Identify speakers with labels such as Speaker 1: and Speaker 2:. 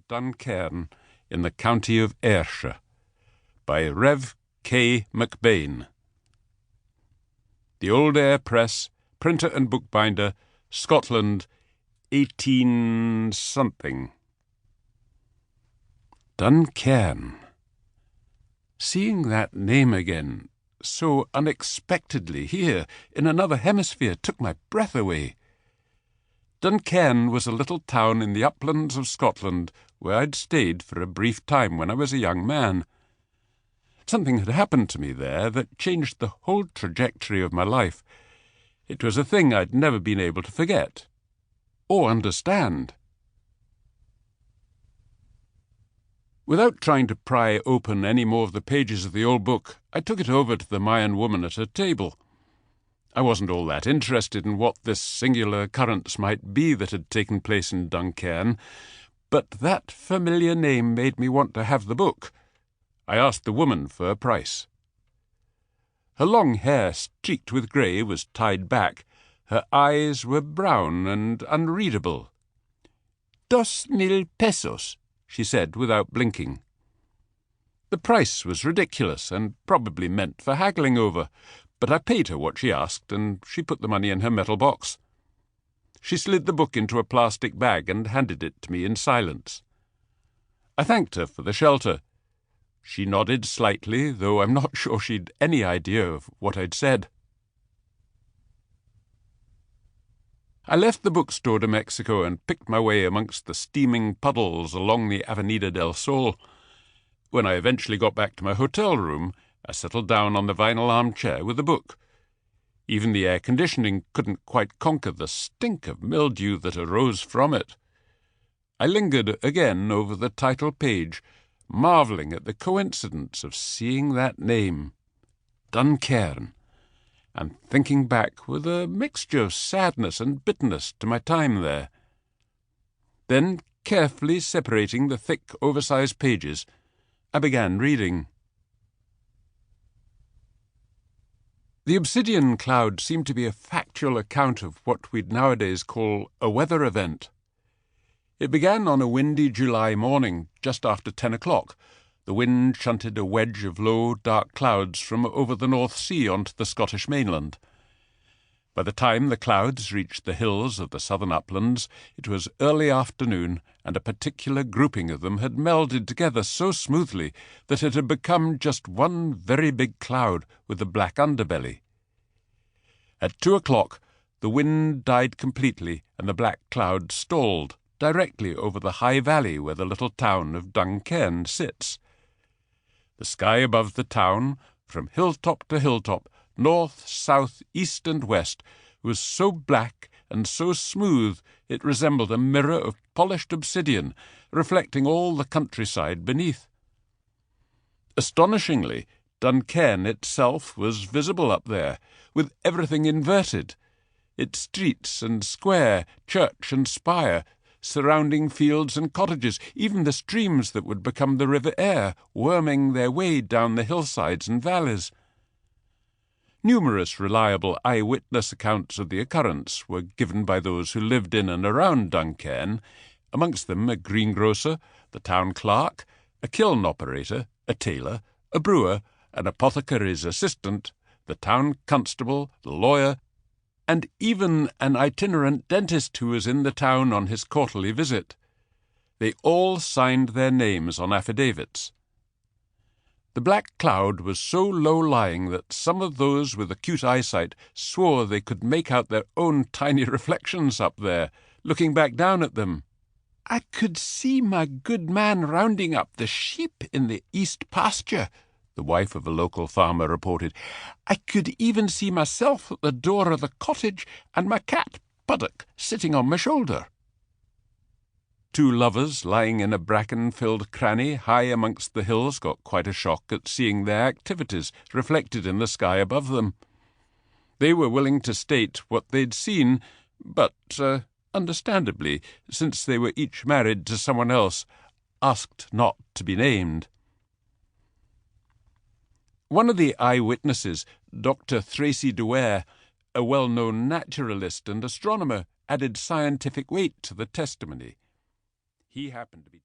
Speaker 1: Duncairn in the county of Ayrshire by Rev. K. McBain. The Old Air Press, printer and bookbinder, Scotland, 18-something. Duncairn. Seeing that name again, so unexpectedly here, in another hemisphere, took my breath away. Duncairn was a little town in the uplands of Scotland where I'd stayed for a brief time when I was a young man. Something had happened to me there that changed the whole trajectory of my life. It was a thing I'd never been able to forget or understand. Without trying to pry open any more of the pages of the old book, I took it over to the Mayan woman at her table. I wasn't all that interested in what this singular occurrence might be that had taken place in Duncairn, but that familiar name made me want to have the book. I asked the woman for a price. Her long hair, streaked with grey, was tied back. Her eyes were brown and unreadable. 2,000 pesos, she said without blinking. The price was ridiculous and probably meant for haggling over, but I paid her what she asked, and she put the money in her metal box. She slid the book into a plastic bag and handed it to me in silence. I thanked her for the shelter. She nodded slightly, though I'm not sure she'd any idea of what I'd said. I left the bookstore to Mexico and picked my way amongst the steaming puddles along the Avenida del Sol. When I eventually got back to my hotel room, I settled down on the vinyl armchair with a book. Even the air conditioning couldn't quite conquer the stink of mildew that arose from it. I lingered again over the title page, marvelling at the coincidence of seeing that name, Duncairn, and thinking back with a mixture of sadness and bitterness to my time there. Then, carefully separating the thick, oversized pages, I began reading. The obsidian cloud seemed to be a factual account of what we'd nowadays call a weather event. It began on a windy July morning, just after 10 o'clock. The wind shunted a wedge of low, dark clouds from over the North Sea onto the Scottish mainland. By the time the clouds reached the hills of the southern uplands, it was early afternoon, and a particular grouping of them had melded together so smoothly that it had become just one very big cloud with a black underbelly. At 2 o'clock, the wind died completely, and the black cloud stalled directly over the high valley where the little town of Duncairn sits. The sky above the town, from hilltop to hilltop, north, south, east and west, was so black and so smooth it resembled a mirror of polished obsidian, reflecting all the countryside beneath. Astonishingly, Duncairn itself was visible up there, with everything inverted, its streets and square, church and spire, surrounding fields and cottages, even the streams that would become the River Aire, worming their way down the hillsides and valleys. Numerous reliable eyewitness accounts of the occurrence were given by those who lived in and around Duncairn, amongst them a greengrocer, the town clerk, a kiln operator, a tailor, a brewer, an apothecary's assistant, the town constable, the lawyer, and even an itinerant dentist who was in the town on his quarterly visit. They all signed their names on affidavits. The black cloud was so low-lying that some of those with acute eyesight swore they could make out their own tiny reflections up there, looking back down at them. "I could see my good man rounding up the sheep in the east pasture," the wife of a local farmer reported. "I could even see myself at the door of the cottage and my cat, Puddock, sitting on my shoulder." Two lovers lying in a bracken-filled cranny high amongst the hills got quite a shock at seeing their activities reflected in the sky above them. They were willing to state what they'd seen, but, understandably, since they were each married to someone else, asked not to be named. One of the eyewitnesses, Dr. Tracy Dwyer, a well-known naturalist and astronomer, added scientific weight to the testimony. He happened to be